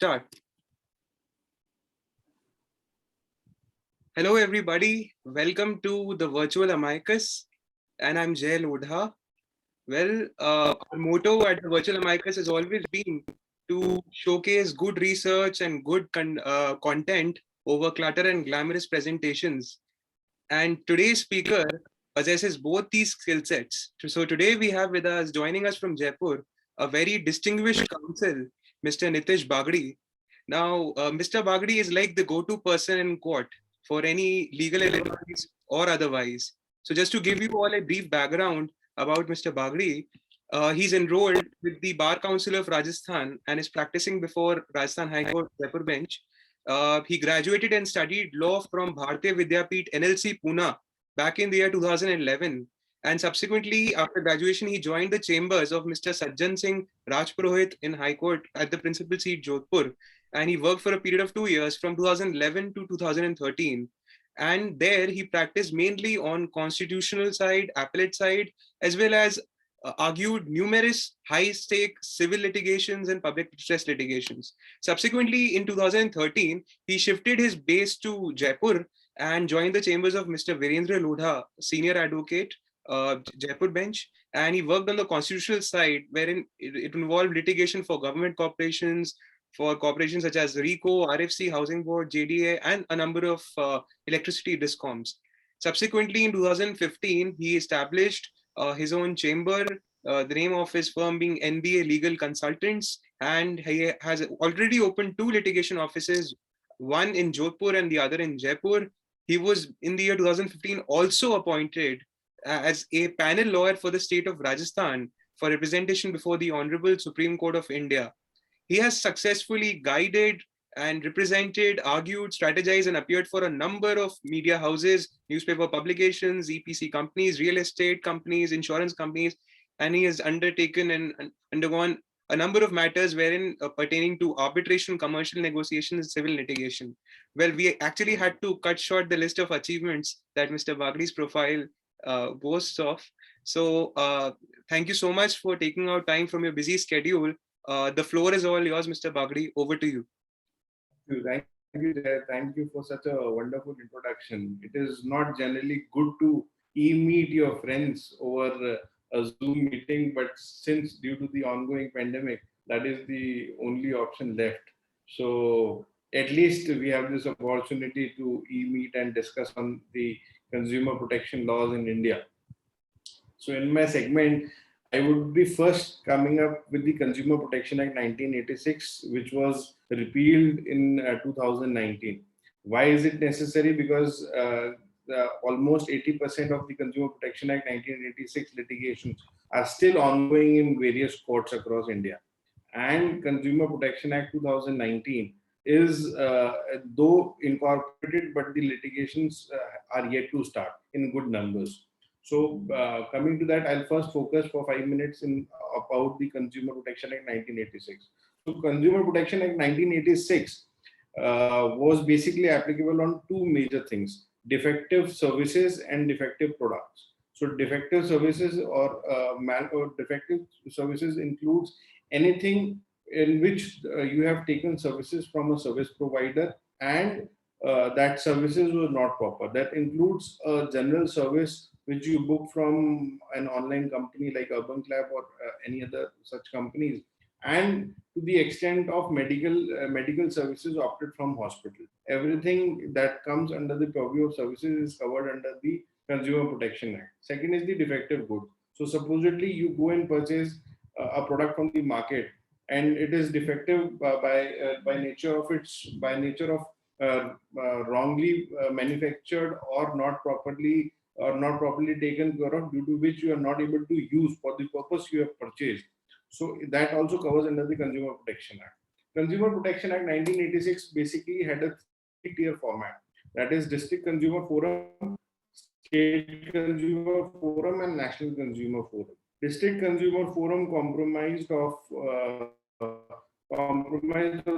Start. Hello, everybody. Welcome to the virtual Amicus, and I'm Jay Lodha. Well, our motto at the virtual Amicus has always been to showcase good research and good content over clutter and glamorous presentations. And today's speaker possesses both these skill sets. So today we have with us, joining us from Jaipur, a very distinguished counsel, Mr. Nitish Bagdi. Now, Mr. Bagdi is like the go-to person in court for any legal advice or otherwise. So just to give you all a brief background about Mr. Bagdi, he's enrolled with the Bar Council of Rajasthan and is practicing before Rajasthan High Court Jaipur bench. He graduated and studied law from Bharatiya Vidyapeeth NLC Pune back in the year 2011. And subsequently, after graduation, he joined the chambers of Mr. Sajjan Singh Rajpurohit in High Court at the principal seat Jodhpur. And he worked for a period of 2 years from 2011 to 2013. And there he practiced mainly on constitutional side, appellate side, as well as argued numerous high-stake civil litigations and public interest litigations. Subsequently, in 2013, he shifted his base to Jaipur and joined the chambers of Mr. Virendra Lodha, senior advocate, Jaipur bench, and he worked on the constitutional side, wherein it involved litigation for government corporations, for corporations such as RICO, RFC, Housing Board, JDA, and a number of electricity discoms. Subsequently, in 2015, he established his own chamber, the name of his firm being NBA Legal Consultants, and he has already opened 2 litigation offices, one in Jodhpur and the other in Jaipur. He was in the year 2015 also appointed as a panel lawyer for the state of Rajasthan for representation before the Honorable Supreme Court of India. He has successfully guided and represented, argued, strategized, and appeared for a number of media houses, newspaper publications, EPC companies, real estate companies, insurance companies, and he has undertaken and undergone a number of matters wherein pertaining to arbitration, commercial negotiations, civil litigation. Well, we actually had to cut short the list of achievements that Mr. Bagdi's profile boasts of. So thank you so much for taking out time from your busy schedule. The floor is all yours, Mr. Bagdi. Over to you. Thank you, Jay. Thank you for such a wonderful introduction. It is not generally good to e-meet your friends over a Zoom meeting, but since due to the ongoing pandemic, that is the only option left. So at least we have this opportunity to e-meet and discuss on the consumer protection laws in India. So in my segment, I would be first coming up with the Consumer Protection Act 1986, which was repealed in 2019. Why is it necessary? Because almost 80% of the Consumer Protection Act 1986 litigations are still ongoing in various courts across India. And Consumer Protection Act 2019 is, though incorporated, but the litigations are yet to start in good numbers. So coming to that, I'll first focus for 5 minutes in about the Consumer Protection Act 1986. So Consumer Protection Act 1986 was basically applicable on two major things: defective services and defective products. So defective services or defective services includes anything in which you have taken services from a service provider and that services were not proper. That includes a general service which you book from an online company like Urban Clap or any other such companies, and to the extent of medical services opted from hospital. Everything that comes under the purview of services is covered under the Consumer Protection Act. Second is the defective good. So supposedly you go and purchase a product from the market, and it is defective by nature of wrongly manufactured or not properly taken care of, due to which you are not able to use for the purpose you have purchased. So that also covers under the Consumer Protection Act. Consumer Protection Act 1986 basically had a three-tier format. That is District Consumer Forum, State Consumer Forum, and National Consumer Forum. District Consumer Forum comprised of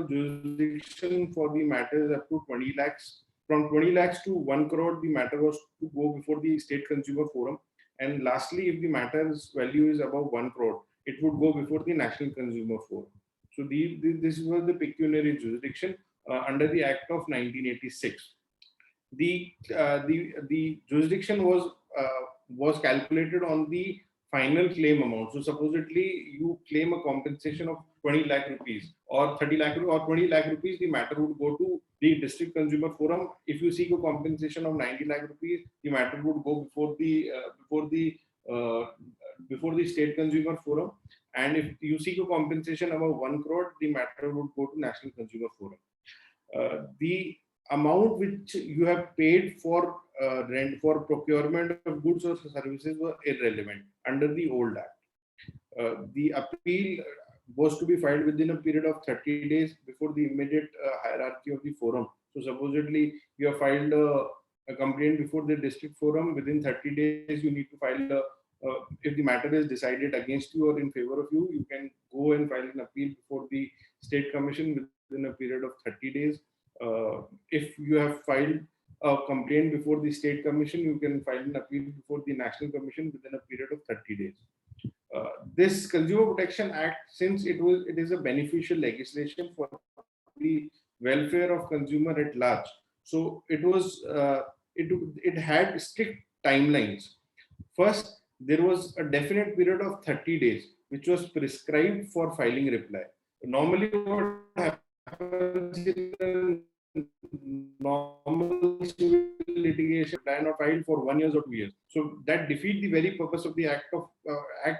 jurisdiction for the matters up to 20 lakhs. From 20 lakhs to 1 crore, the matter was to go before the State Consumer Forum. And lastly, if the matter's value is above 1 crore, it would go before the National Consumer Forum. So this was the pecuniary jurisdiction under the Act of 1986. The jurisdiction was calculated on the final claim amount. So supposedly you claim a compensation of 20 lakh rupees or 30 lakh or 20 lakh rupees, the matter would go to the district consumer forum. If you seek a compensation of 90 lakh rupees, the matter would go uh, before the state consumer forum. And if you seek a compensation above 1 crore, the matter would go to national consumer forum. The amount which you have paid for rent for procurement of goods or services were irrelevant under the old act. The appeal was to be filed within a period of 30 days before the immediate hierarchy of the forum. So supposedly you have filed a complaint before the district forum. Within 30 days you need to file if the matter is decided against you or in favor of you, you can go and file an appeal before the state commission within a period of 30 days. If you have filed a complaint before the state commission, you can file an appeal before the national commission within a period of 30 days. This Consumer Protection Act, since it is a beneficial legislation for the welfare of consumer at large, so it had strict timelines. First, there was a definite period of 30 days, which was prescribed for filing reply. Normally, what happens in normal civil litigation, plan or filed for 1 year or 2 years. So that defeat the very purpose of the act,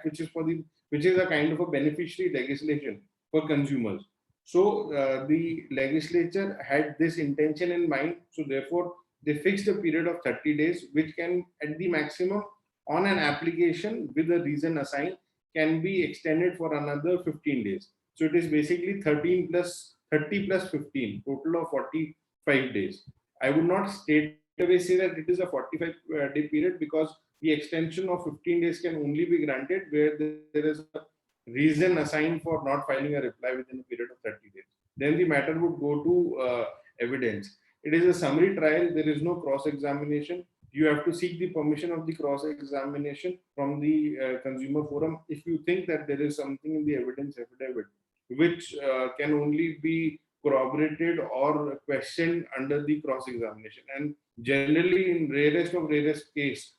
which is a kind of a beneficiary legislation for consumers. So the legislature had this intention in mind. So therefore, they fixed a period of 30 days, which can, at the maximum, on an application with a reason assigned, can be extended for another 15 days. So it is basically 30 plus 15, total of 45 days. I would not straight away say that it is a 45-day period, because the extension of 15 days can only be granted where there is a reason assigned for not filing a reply within a period of 30 days. Then the matter would go to evidence. It is a summary trial. There is no cross-examination. You have to seek the permission of the cross-examination from the consumer forum if you think that there is something in the evidence affidavit which can only be corroborated or questioned under the cross-examination. And generally, in rarest case,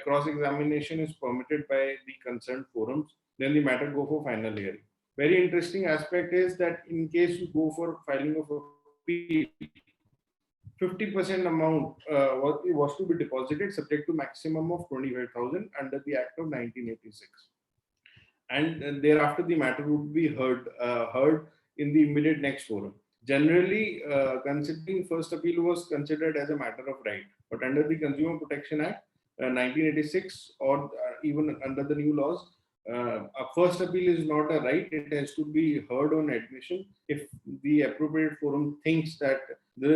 cross-examination is permitted by the concerned forums. Then the matter go for final hearing. Very interesting aspect is that in case you go for filing of appeal, 50% amount was to be deposited, subject to maximum of 25,000 under the Act of 1986. And thereafter the matter would be heard in the immediate next forum. Generally, considering first appeal was considered as a matter of right, but under the Consumer Protection Act 1986 or even under the new laws, a first appeal is not a right. It has to be heard on admission. If the appropriate forum thinks that there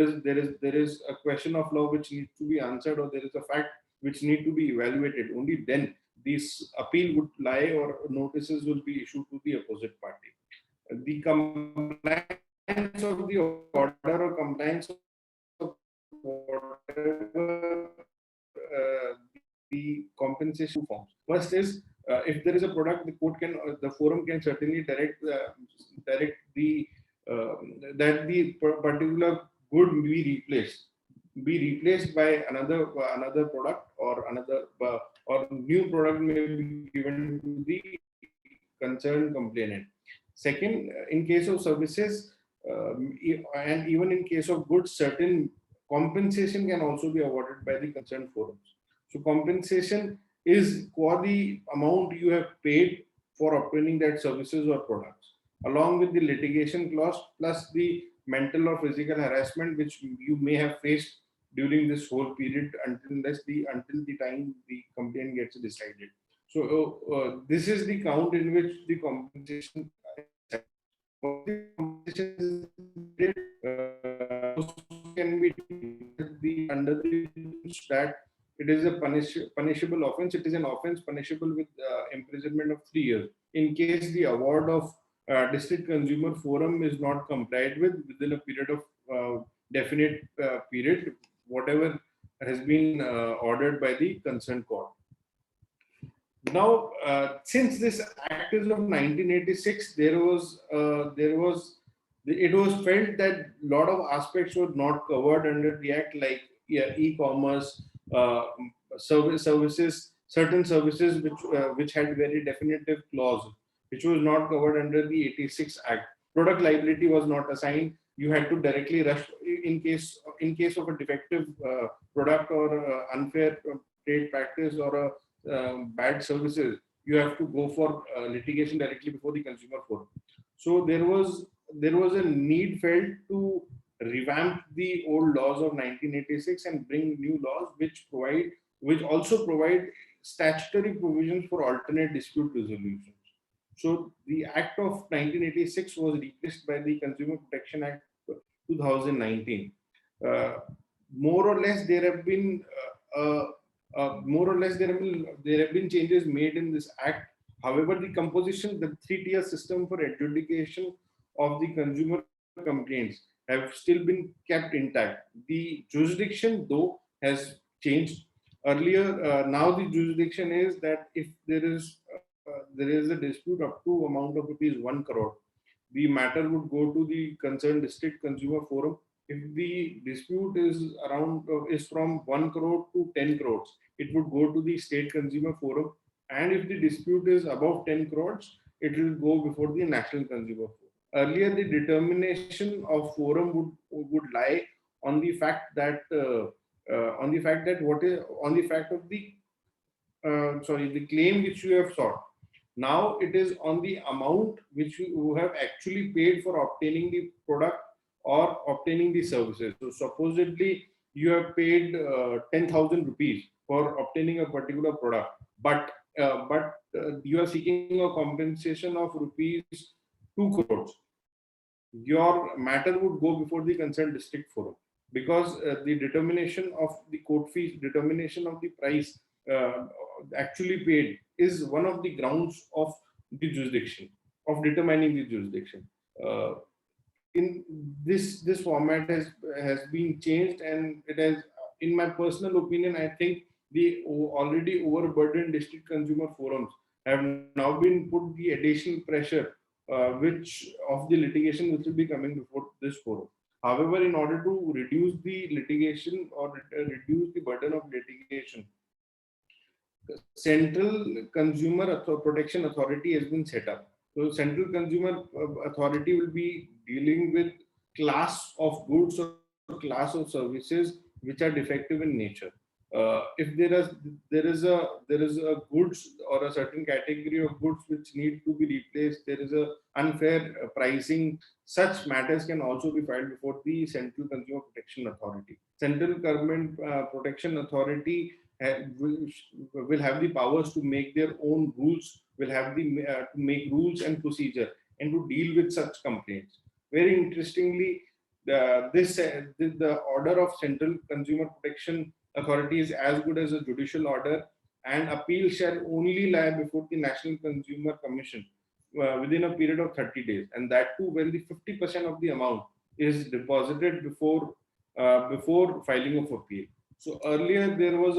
is a question of law which needs to be answered, or there is a fact which need to be evaluated, only then this appeal would lie or notices will be issued to the opposite party. The compliance of the order or compliance of whatever the compensation forms. First is if there is a product, the forum can certainly direct the that the particular good be replaced by another product, or or new product may be given to the concerned complainant. Second, in case of services and even in case of goods, certain compensation can also be awarded by the concerned forums. So compensation is for the amount you have paid for obtaining that services or products, along with the litigation cost plus the mental or physical harassment which you may have faced during this whole period until the time the complaint gets decided. So this is the count in which the compensation can be under the that it is a punishable offense. It is an offense punishable with imprisonment of 3 years in case the award of district consumer forum is not complied with within a period of definite period, whatever has been ordered by the concerned court. Now, since this act is of 1986, it was felt that a lot of aspects were not covered under the act, like, yeah, e-commerce, uh, services, certain services which had very definitive clause, which was not covered under the 86 Act. Product liability was not assigned. You had to directly rush in case of a defective product or unfair trade practice or a bad services, you have to go for litigation directly before the consumer court. So there was a need felt to revamp the old laws of 1986 and bring new laws which also provide statutory provisions for alternate dispute resolutions. So the Act of 1986 was replaced by the Consumer Protection Act 2019. Uh, more or less, there have been changes made in this act. However, the three-tier system for adjudication of the consumer complaints have still been kept intact. The jurisdiction, though, has changed. Earlier, now the jurisdiction is that if there is a dispute up to amount of rupees 1 crore, the matter would go to the concerned district consumer forum. If the dispute is from 1 crore to 10 crores, it would go to the state consumer forum. And if the dispute is above 10 crores, it will go before the national consumer forum. Earlier, the determination of forum would lie on the fact that on the fact that what is on the fact of the claim which you have sought. Now it is on the amount which you have actually paid for obtaining the product or obtaining the services. So supposedly you have paid 10,000 rupees for obtaining a particular product, but you are seeking a compensation of rupees 2 crores. Your matter would go before the concerned district forum, because the determination of the court fees, determination of the price actually paid is one of the grounds of the jurisdiction, of determining the jurisdiction. Uh, in this format has been changed, and it has, in my personal opinion, I think the already overburdened district consumer forums have now been put the additional pressure which of the litigation which will be coming before this forum. However, in order to reduce the litigation or reduce the burden of litigation, Central Consumer Protection Authority has been set up. So, Central Consumer Authority will be dealing with class of goods or class of services which are defective in nature. If there is a goods or a certain category of goods which need to be replaced, there is a unfair pricing. Such matters can also be filed before the Central Consumer Protection Authority. Central Government Protection Authority will have the powers to make their own rules, will have to make rules and procedure and to deal with such complaints. Very interestingly, the order of Central Consumer Protection Authority is as good as a judicial order, and appeal shall only lie before the National Consumer Commission within a period of 30 days, and that too when the 50% of the amount is deposited before filing of appeal. So earlier there was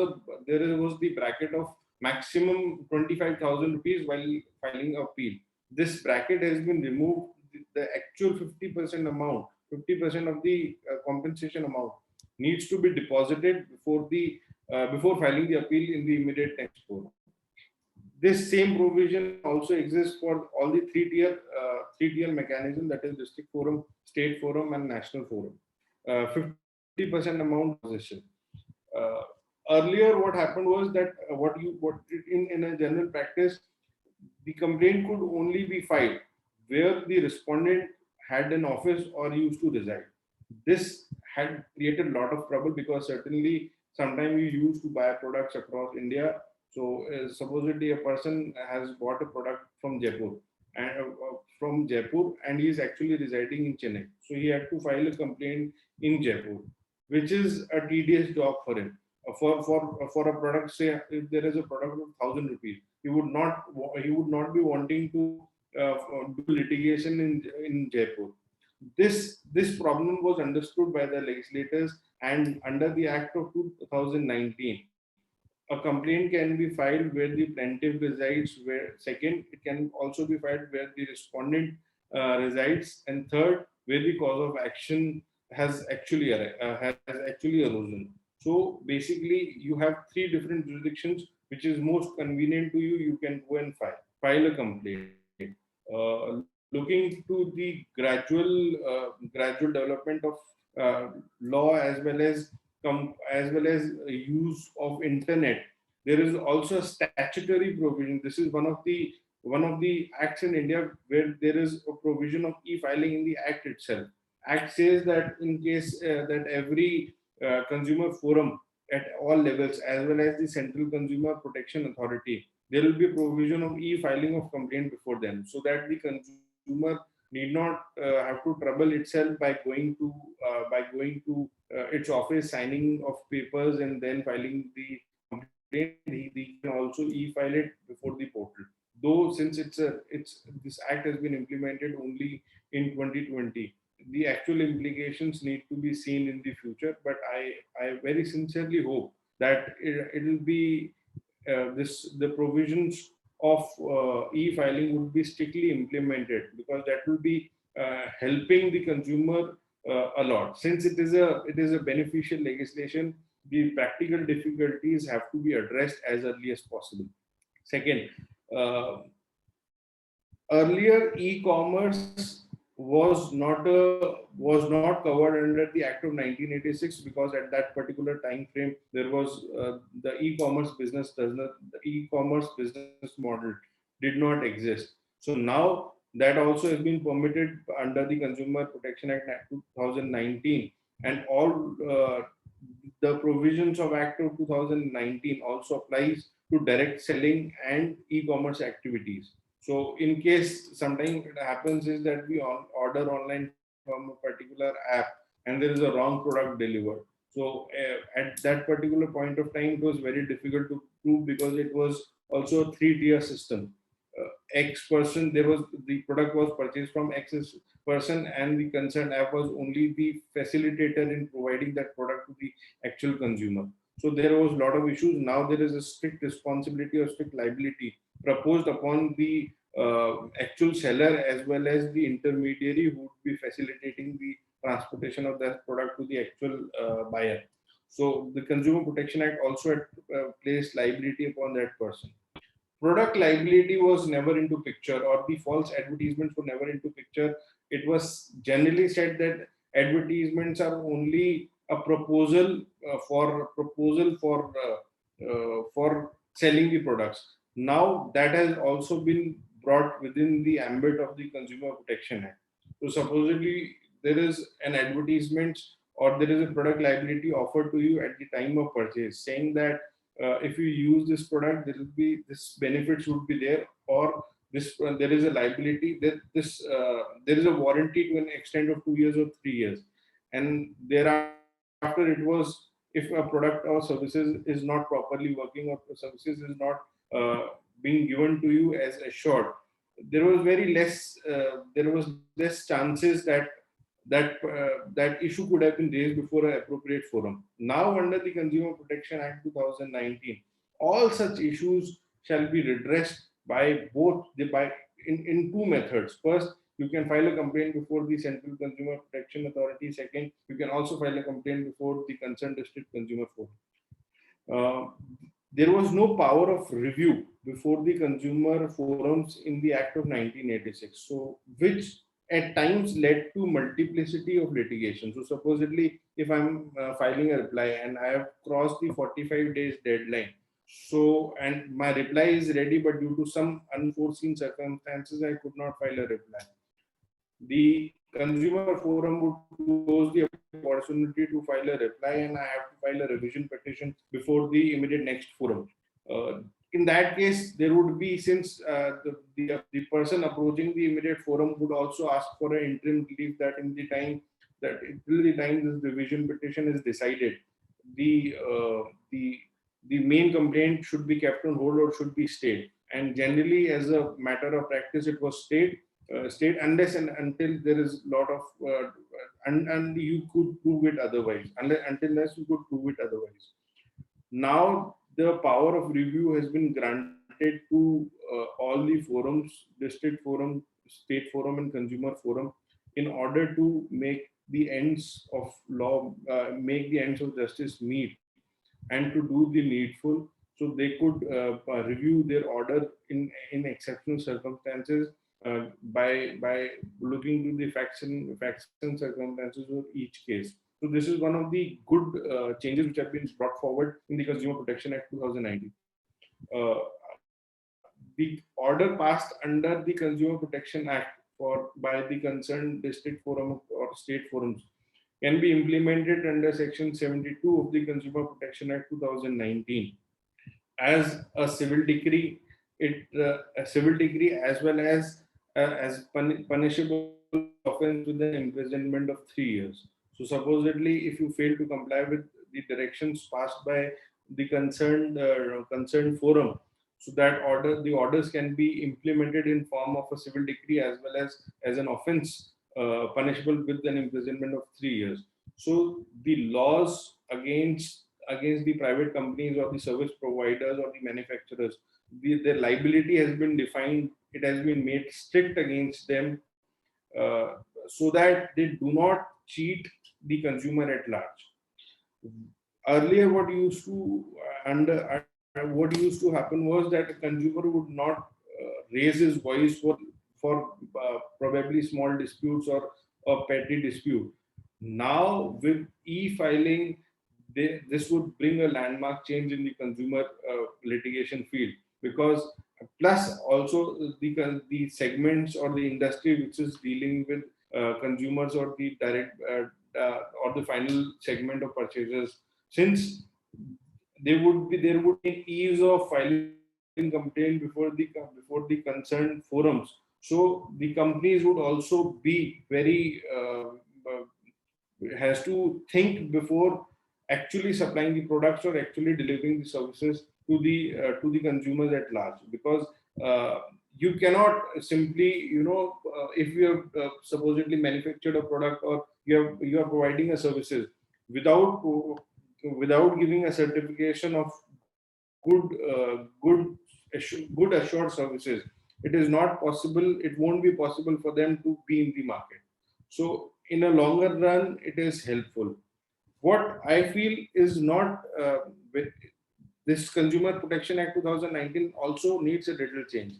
the bracket of maximum 25,000 rupees while filing appeal. This bracket has been removed. The actual 50% amount, 50% of the compensation amount needs to be deposited before filing the appeal in the immediate next forum. This same provision also exists for all the three-tier mechanism, that is district forum, state forum, and national forum. 50% amount deposition. Uh, Earlier, what happened was that what in a general practice, the complaint could only be filed where the respondent had an office or used to reside. This had created a lot of trouble, because certainly sometimes you used to buy products across India. So supposedly a person has bought a product from Jaipur, and he is actually residing in Chennai. So he had to file a complaint in Jaipur, which is a tedious job for him. For a product, say if there is a product of 1,000 rupees, he would not be wanting to do litigation in Jaipur. This problem was understood by the legislators, and under the Act of 2019, a complaint can be filed where the plaintiff resides, where second, it can also be filed where the respondent resides, and third, where the cause of action has actually arisen. So basically, you have three different jurisdictions, which is most convenient to you. You can go and file a complaint. Looking to the gradual development of law, as well as use of internet, there is also a statutory provision. This is one of the acts in India where there is a provision of e-filing in the act itself. Act says that in case that every consumer forum at all levels, as well as the Central Consumer Protection Authority, there will be a provision of e-filing of complaint before them, so that the consumer need not have to trouble itself by going to its office, signing of papers, and then filing the complaint. He can also e-file it before the portal. Though since it's this act has been implemented only in 2020, the actual implications need to be seen in the future. But I very sincerely hope that it'll be the provisions of e-filing would be strictly implemented, because that will be helping the consumer a lot. Since it is a beneficial legislation, the practical difficulties have to be addressed as early as possible. Second, uh, earlier e-commerce was not covered under the Act of 1986, because at that particular time frame there was the e-commerce business does not the e-commerce business model did not exist. So now that also has been permitted under the Consumer Protection Act 2019, and all the provisions of Act of 2019 also applies to direct selling and e-commerce activities. So in case sometimes it happens is that we order online from a particular app and there is a wrong product delivered. So at that particular point of time, it was very difficult to prove, because it was also a three-tier system. X person, there was the product was purchased from X person, and the concerned app was only the facilitator in providing that product to the actual consumer. So there was a lot of issues. Now there is a strict responsibility or strict liability proposed upon the actual seller, as well as the intermediary who would be facilitating the transportation of that product to the actual buyer. So the Consumer Protection Act also had placed liability upon that person. Product liability was never into picture, or the false advertisements were never into picture. It was generally said that advertisements are only a proposal for selling the products. Now that has also been brought within the ambit of the Consumer Protection Act. So supposedly there is an advertisement, or there is a product liability offered to you at the time of purchase, saying that if you use this product, there will be this benefits would be there, or this there is a liability that there is a warranty to an extent of 2 years or 3 years, and thereafter it was, if a product or services is not properly working, or services is not being given to you as assured, there was less chances that issue could have been raised before an appropriate forum. Now, under the Consumer Protection Act 2019, all such issues shall be redressed by in two methods. First, you can file a complaint before the Central Consumer Protection Authority. Second, you can also file a complaint before the concerned district consumer forum. Uh, there was no power of review before the consumer forums in the Act of 1986, so which at times led to multiplicity of litigation. So supposedly, if I'm filing a reply and I have crossed the 45 days deadline, so and my reply is ready, but due to some unforeseen circumstances, I could not file a reply, the consumer forum would close the opportunity to file a reply, and I have to file a revision petition before the immediate next forum. In that case, there would be, since the person approaching the immediate forum would also ask for an interim relief, that in the time that till the time this revision petition is decided, the uh, the the main complaint should be kept on hold or should be stayed. And generally, as a matter of practice, it was stayed unless and until there is a lot of and you could prove it otherwise, unless you could prove it otherwise. Now the power of review has been granted to all the forums, district forum, state forum, and consumer forum, in order to make the ends of law, make the ends of justice meet, and to do the needful, so they could review their order in exceptional circumstances, by looking to the facts and circumstances of each case. So this is one of the good changes which have been brought forward in the Consumer Protection Act 2019. Uh, the order passed under the Consumer Protection Act by the concerned district forum or state forums can be implemented under Section 72 of the Consumer Protection Act 2019 as a civil decree. A civil decree, as well as punishable offense with an imprisonment of 3 years. So supposedly, if you fail to comply with the directions passed by the concerned forum, so that the orders can be implemented in form of a civil decree, as well as an offense punishable with an imprisonment of 3 years. So the laws against the private companies or the service providers or the manufacturers, their liability has been defined. It has been made strict against them, uh, so that they do not cheat the consumer at large. Earlier, what used to happen was that a consumer would not raise his voice for probably small disputes or a petty dispute. Now, with e-filing, this would bring a landmark change in the consumer litigation field, because plus also the segments or the industry which is dealing with consumers, or the direct or the final segment of purchasers, since there would be ease of filing complaint before the concerned forums. So the companies would also be very has to think before actually supplying the products or actually delivering the services to the consumers at large, because you cannot simply, if you have supposedly manufactured a product, or you are providing a services without giving a certification of good assured services, it is not possible. It won't be possible for them to be in the market. So in a longer run, it is helpful. What I feel is not with this Consumer Protection Act 2019 also needs a little change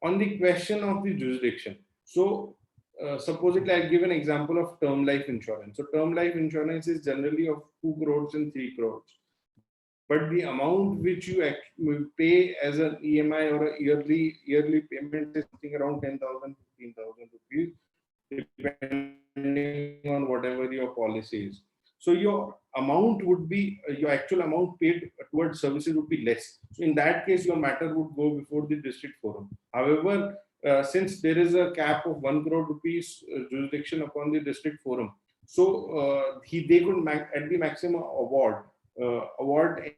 on the question of the jurisdiction. So supposedly, I'll give an example of term life insurance. So term life insurance is generally of 2 crores and 3 crores. But the amount which you pay as an EMI or a yearly payment is something around 10,000, 15,000 rupees, depending on whatever your policy is. So your actual amount paid towards services would be less. So in that case, your matter would go before the district forum. However, since there is a cap of 1 crore rupees jurisdiction upon the district forum, so they could at the maximum award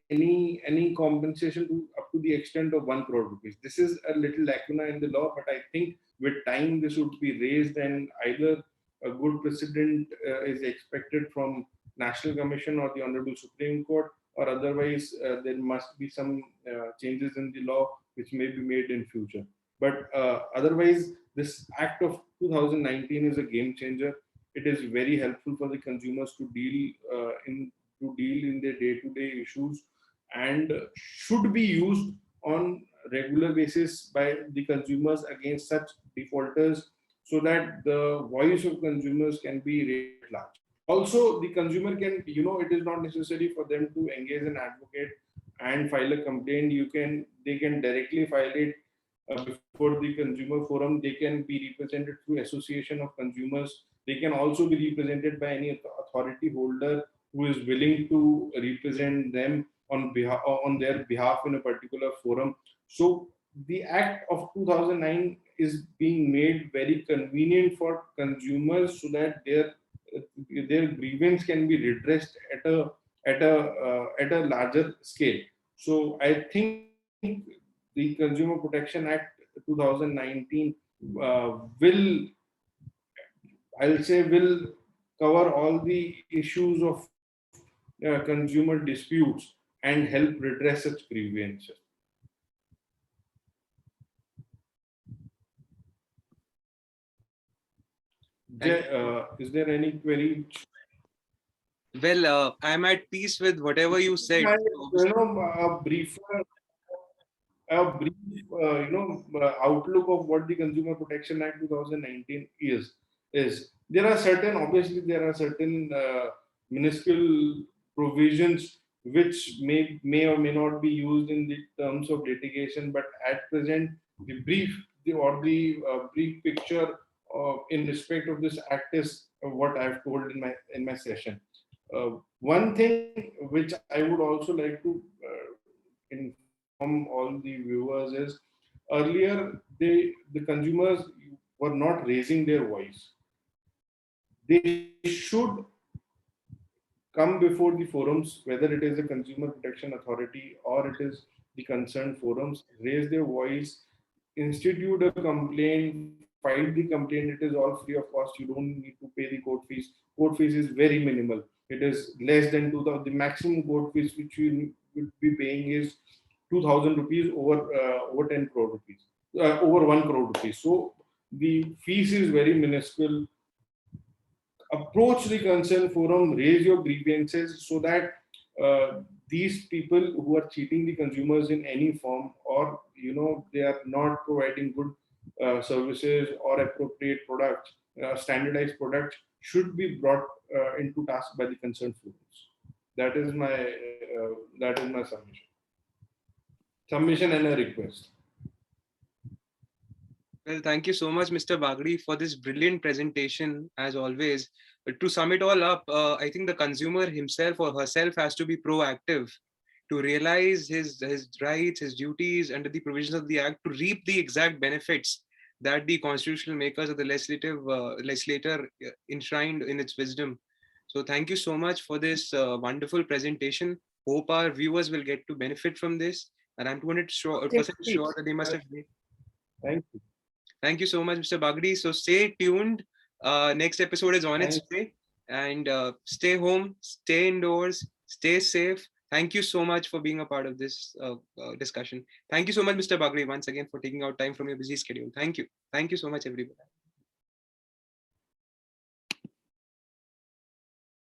any compensation up to the extent of 1 crore rupees. This is a little lacuna in the law, but I think with time this would be raised, and either a good precedent is expected from National Commission or the Honorable Supreme Court, or otherwise there must be some changes in the law which may be made in future. But otherwise, this Act of 2019 is a game changer. It is very helpful for the consumers to deal in their day-to-day issues, and should be used on regular basis by the consumers against such defaulters, so that the voice of consumers can be raised at large. Also, the consumer can, it is not necessary for them to engage an advocate and file a complaint. They can directly file it before the consumer forum. They can be represented through association of consumers. They can also be represented by any authority holder who is willing to represent them on their behalf in a particular forum. So the Act of 2009 is being made very convenient for consumers, so that their grievance can be redressed at a larger scale. So I think the Consumer Protection Act 2019 will, I'll say, will cover all the issues of consumer disputes, and help redress such grievances. Is there any query? Well, I'm at peace with whatever you said. A brief outlook of what the Consumer Protection Act 2019 is there are certain, obviously there are certain minuscule provisions which may or may not be used in the terms of litigation, but at present the brief picture in respect of this act is what I've told in my session. One thing which I would also like to inform all the viewers is, earlier the consumers were not raising their voice. They should come before the forums, whether it is a Consumer Protection Authority or it is the concerned forums, raise their voice, institute a complaint, fight the complaint. It is all free of cost. You don't need to pay the court fees. Court fees is very minimal. It is less than 2,000. The maximum court fees which you will be paying is 2,000 rupees over 10 crore rupees, over 1 crore rupees. So the fees is very minuscule. Approach the concerned forum, raise your grievances so that these people who are cheating the consumers in any form, or they are not providing good services or appropriate products, standardized products, should be brought into task by the concerned forums. That is my submission and a request. Well, thank you so much, Mr. Bagri, for this brilliant presentation, as always. To sum it all up, I think the consumer himself or herself has to be proactive to realize his rights, his duties under the provisions of the Act, to reap the exact benefits that the constitutional makers of the legislator enshrined in its wisdom. So thank you so much for this wonderful presentation. Hope our viewers will get to benefit from this. And I'm 200% sure that they must have. Thank you. Thank you so much, Mr. Bagri. So stay tuned. Next episode is on its way. And stay home, stay indoors, stay safe. Thank you so much for being a part of this discussion. Thank you so much, Mr. Bagri, once again for taking out time from your busy schedule. Thank you. Thank you so much, everybody.